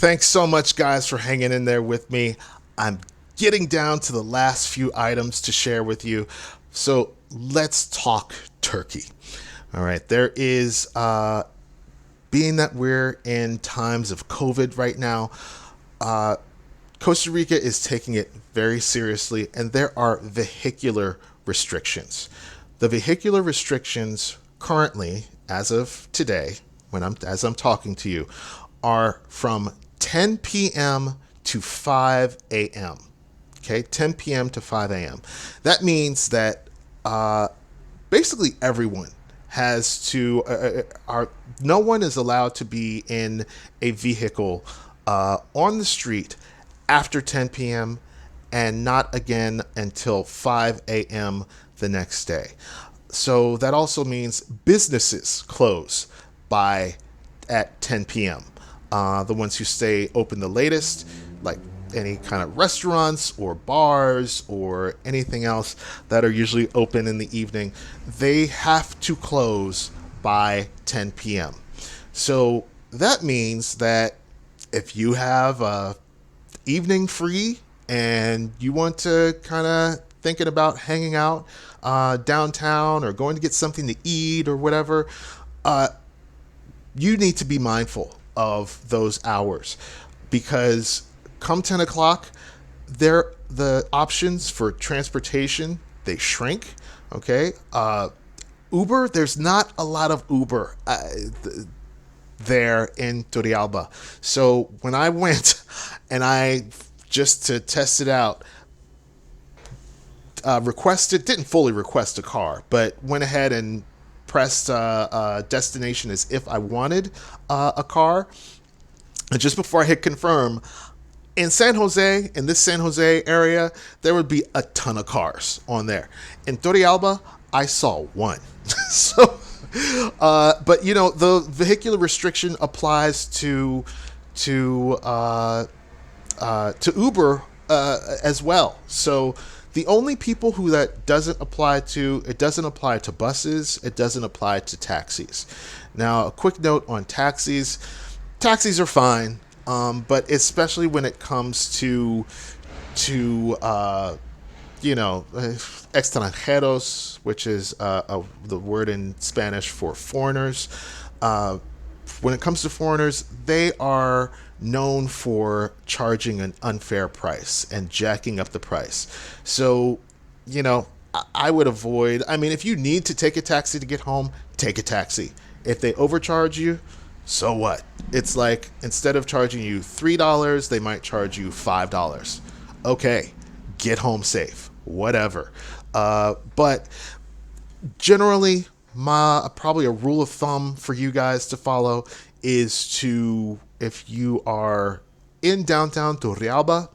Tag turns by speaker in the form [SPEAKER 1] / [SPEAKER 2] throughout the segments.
[SPEAKER 1] Thanks so much, guys, for hanging in there with me. I'm getting down to the last few items to share with you. So let's talk turkey. All right, being that we're in times of COVID right now, uh, Costa Rica is taking it very seriously, and there are vehicular restrictions. The vehicular restrictions currently, as of today, as I'm talking to you, are from 10 p.m. to 5 a.m. Okay, 10 p.m. to 5 a.m. That means that basically everyone has to are no one is allowed to be in a vehicle on the street after 10 p.m. and not again until 5 a.m. the next day. So that also means businesses close by at 10 p.m. The ones who stay open the latest, like any kind of restaurants or bars or anything else that are usually open in the evening, they have to close by 10 p.m. So that means that if you have a evening free and you want to kind of thinking about hanging out downtown or going to get something to eat or whatever, you need to be mindful of those hours because come 10 o'clock, the options for transportation, they shrink. Okay. Uber, there's not a lot of Uber there in Turrialba. So when I went and I just to test it out, didn't fully request a car, but went ahead and pressed destination as if I wanted a car. And just before I hit confirm, in this San Jose area, there would be a ton of cars on there. In Torrealba, I saw one. So, but the vehicular restriction applies to Uber as well. So the only people who that doesn't apply to, it doesn't apply to buses, it doesn't apply to taxis. Now, a quick note on taxis. Taxis are fine, but especially when it comes to extranjeros, which is the word in Spanish for foreigners. When it comes to foreigners, they are known for charging an unfair price and jacking up the price. So, I would avoid. I mean, if you need to take a taxi to get home, take a taxi. If they overcharge you, so what? It's like instead of charging you $3, they might charge you $5. Okay, get home safe, whatever. But generally, probably a rule of thumb for you guys to follow is to, if you are in downtown Turrialba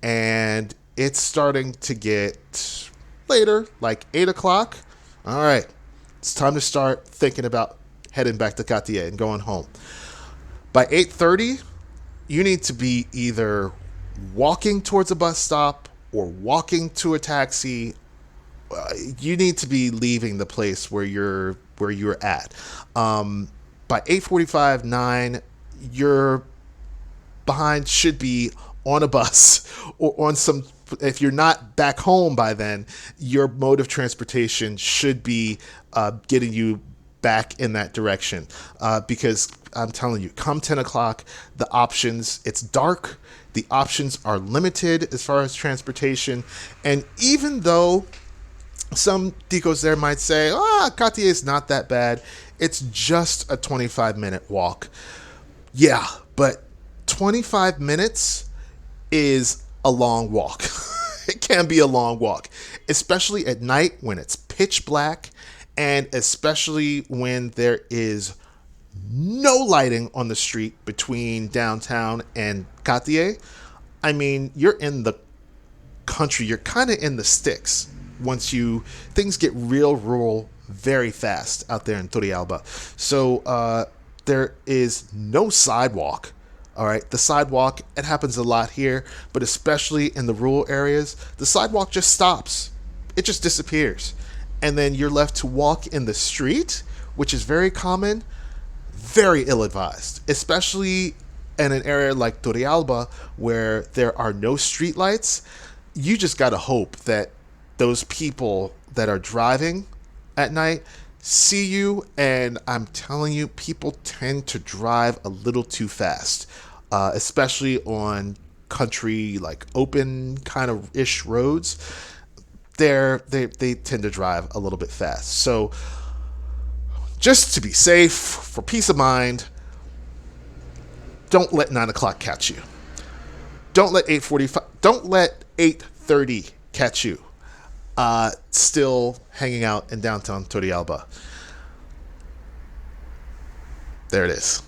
[SPEAKER 1] and it's starting to get later, like 8 o'clock, all right, it's time to start thinking about heading back to Cartier and going home. By 8:30, you need to be either walking towards a bus stop or walking to a taxi. You need to be leaving the place where you're at. By 8:45, 9, you're behind should be on a bus or on some. If you're not back home by then, your mode of transportation should be getting you back in that direction. Because I'm telling you, come 10 o'clock, the options, it's dark. The options are limited as far as transportation. And even though some ticos there might say, Cartier is not that bad, it's just a 25-minute walk. Yeah, but 25 minutes is a long walk. It can be a long walk, especially at night when it's pitch black and especially when there is no lighting on the street between downtown and Cartier. I mean, you're in the country, you're kind of in the sticks things get real rural very fast out there in Turrialba. So there is no sidewalk. All right, the sidewalk, it happens a lot here, but especially in the rural areas, the sidewalk just stops. It just disappears. And then you're left to walk in the street, which is very common, very ill-advised, especially in an area like Turrialba where there are no streetlights, you just got to hope that those people that are driving at night see you. And I'm telling you, people tend to drive a little too fast, especially on country, like open kind of ish roads. They tend to drive a little bit fast. So just to be safe, for peace of mind, don't let 9 o'clock catch you. Don't let 8:45. Don't let 8:30 catch you. Still hanging out in downtown Turrialba. There it is.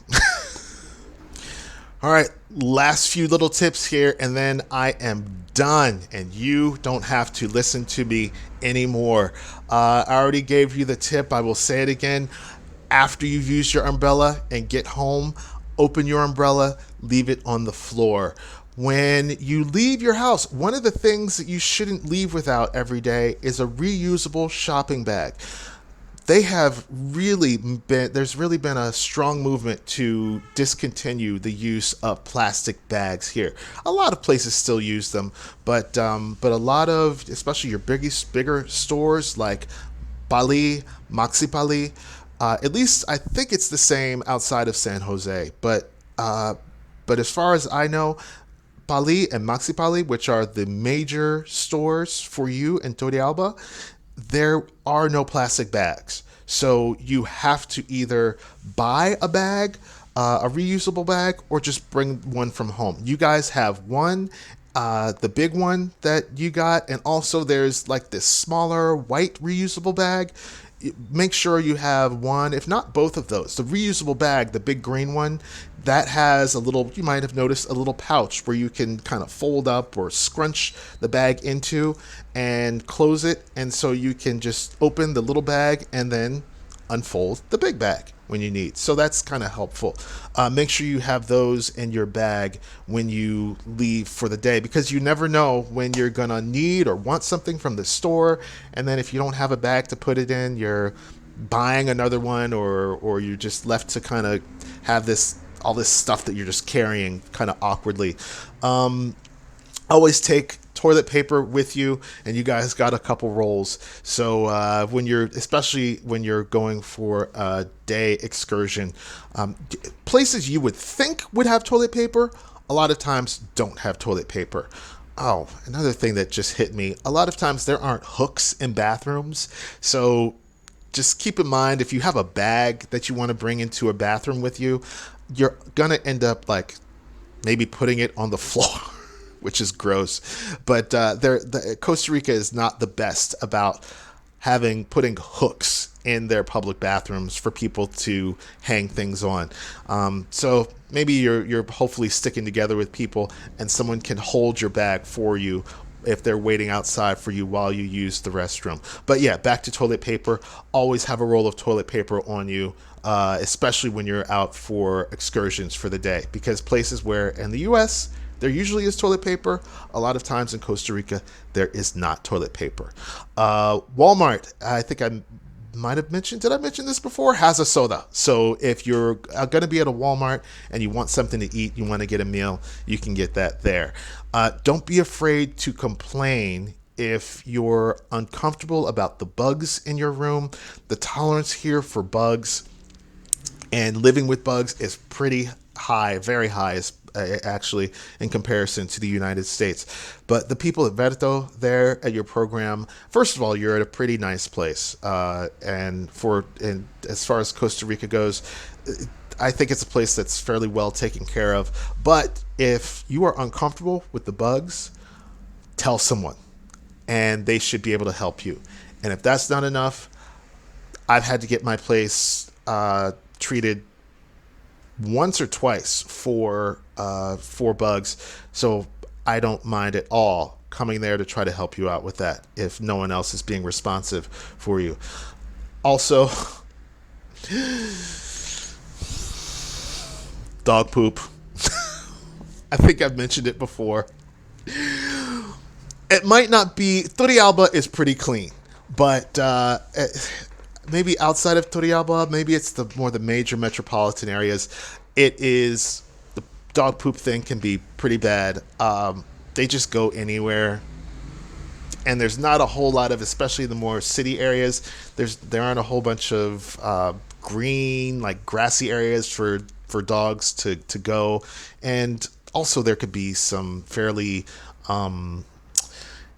[SPEAKER 1] All right, last few little tips here, and then I am done, and you don't have to listen to me anymore. I already gave you the tip. I will say it again. After you've used your umbrella and get home, open your umbrella, leave it on the floor. When you leave your house, one of the things that you shouldn't leave without every day is a reusable shopping bag. There's really been a strong movement to discontinue the use of plastic bags here. A lot of places still use them, but a lot of, especially your bigger stores like Bali, Maxi Bali, at least I think it's the same outside of San Jose, but as far as I know, Bali and Maxi Bali, which are the major stores for you in Torrealba, there are no plastic bags. So you have to either buy a bag, a reusable bag, or just bring one from home. You guys have one, the big one that you got, and also there's like this smaller white reusable bag. Make sure you have one, if not both of those. The reusable bag, the big green one, that has a little, you might have noticed, a little pouch where you can kind of fold up or scrunch the bag into and close it. And so you can just open the little bag and then unfold the big bag when you need. So that's kind of helpful. Make sure you have those in your bag when you leave for the day, because you never know when you're going to need or want something from the store. And then if you don't have a bag to put it in, you're buying another one, or you're just left to kind of have all this stuff that you're just carrying kind of awkwardly. Always take toilet paper with you, and you guys got a couple rolls. So especially when you're going for a day excursion, places you would think would have toilet paper, a lot of times don't have toilet paper. Oh, another thing that just hit me, a lot of times there aren't hooks in bathrooms. So just keep in mind, if you have a bag that you want to bring into a bathroom with you, you're going to end up like maybe putting it on the floor, which is gross. But Costa Rica is not the best about putting hooks in their public bathrooms for people to hang things on. So maybe you're hopefully sticking together with people, and someone can hold your bag for you if they're waiting outside for you while you use the restroom. But yeah, back to toilet paper. Always have a roll of toilet paper on you, especially when you're out for excursions for the day, because places where in the U.S. there usually is toilet paper, a lot of times in Costa Rica there is not toilet paper. Walmart, I think I might have mentioned, did I mention this before? Has a soda. So if you're going to be at a Walmart and you want something to eat, you want to get a meal, you can get that there. Don't be afraid to complain if you're uncomfortable about the bugs in your room. The tolerance here for bugs and living with bugs is pretty high, very high, actually, in comparison to the United States. But the people at Verto there at your program, first of all, you're at a pretty nice place. And as far as Costa Rica goes, I think it's a place that's fairly well taken care of. But if you are uncomfortable with the bugs, tell someone, and they should be able to help you. And if that's not enough, I've had to get my place treated once or twice for bugs, so I don't mind at all coming there to try to help you out with that if no one else is being responsive for you. Also, dog poop. I think I've mentioned it before. It might not be, Turrialba is pretty clean, but maybe outside of Turrialba, maybe it's the major metropolitan areas. The dog poop thing can be pretty bad. They just go anywhere, and there's not a whole lot of, especially the more city areas. There aren't a whole bunch of green, like grassy areas for dogs to go, and also there could be some fairly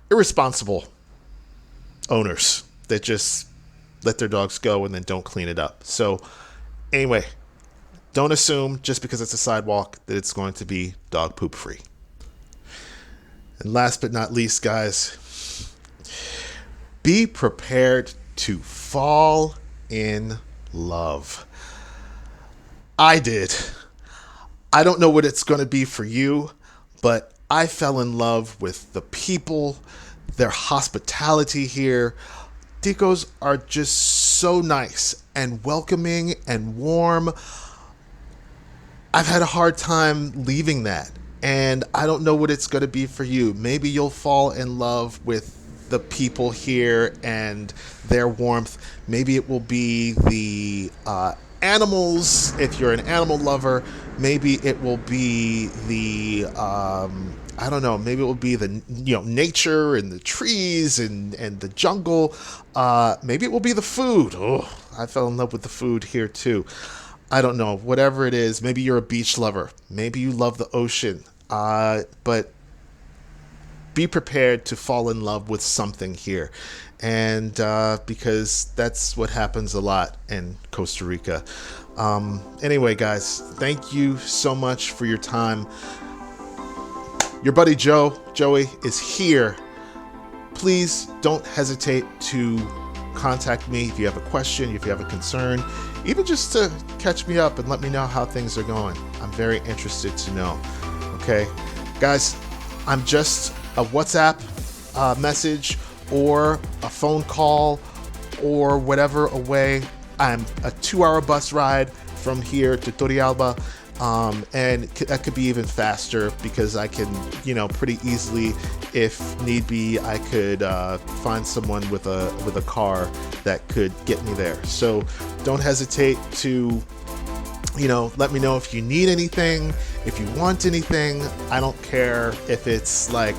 [SPEAKER 1] irresponsible owners that just let their dogs go and then don't clean it up. So anyway, don't assume just because it's a sidewalk that it's going to be dog poop free. And last but not least, guys, be prepared to fall in love. I did. I don't know what it's going to be for you, but I fell in love with the people, their hospitality here. Ticos are just so nice and welcoming and warm. I've had a hard time leaving that, and I don't know what it's going to be for you. Maybe you'll fall in love with the people here and their warmth. Maybe it will be the animals, if you're an animal lover. Maybe it will be the I don't know, maybe it will be the nature and the trees and the jungle. Maybe it will be the food. Oh, I fell in love with the food here too. I don't know, whatever it is. Maybe you're a beach lover. Maybe you love the ocean. But be prepared to fall in love with something here. And because that's what happens a lot in Costa Rica. Anyway, guys, thank you so much for your time. Your buddy Joey, is here. Please don't hesitate to contact me if you have a question, if you have a concern, even just to catch me up and let me know how things are going. I'm very interested to know. Okay, guys, I'm just a WhatsApp message or a phone call or whatever away. I'm a 2-hour bus ride from here to Torrealba. And that could be even faster because I can, pretty easily, if need be, I could find someone with a car that could get me there. So don't hesitate to, let me know if you need anything, if you want anything. I don't care if it's like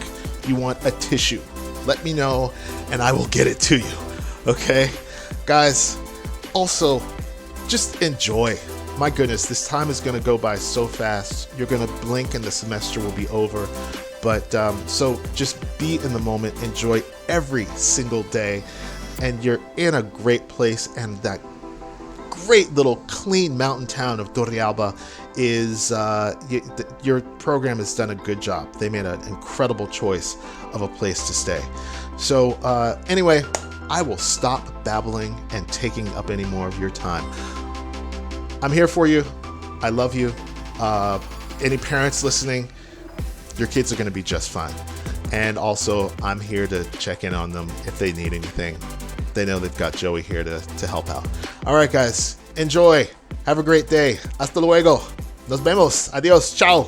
[SPEAKER 1] you want a tissue. Let me know and I will get it to you. Okay, guys, also just enjoy. My goodness, this time is going to go by so fast. You're going to blink and the semester will be over. But so just be in the moment. Enjoy every single day. And you're in a great place. And that great little clean mountain town of Torrealba is, your program has done a good job. They made an incredible choice of a place to stay. So anyway, I will stop babbling and taking up any more of your time. I'm here for you. I love you. Any parents listening, your kids are going to be just fine. And also, I'm here to check in on them if they need anything. They know they've got Joey here to help out. All right, guys. Enjoy. Have a great day. Hasta luego. Nos vemos. Adios. Ciao.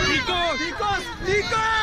[SPEAKER 2] ¡Ticos! ¡Ticos! ¡Ticos!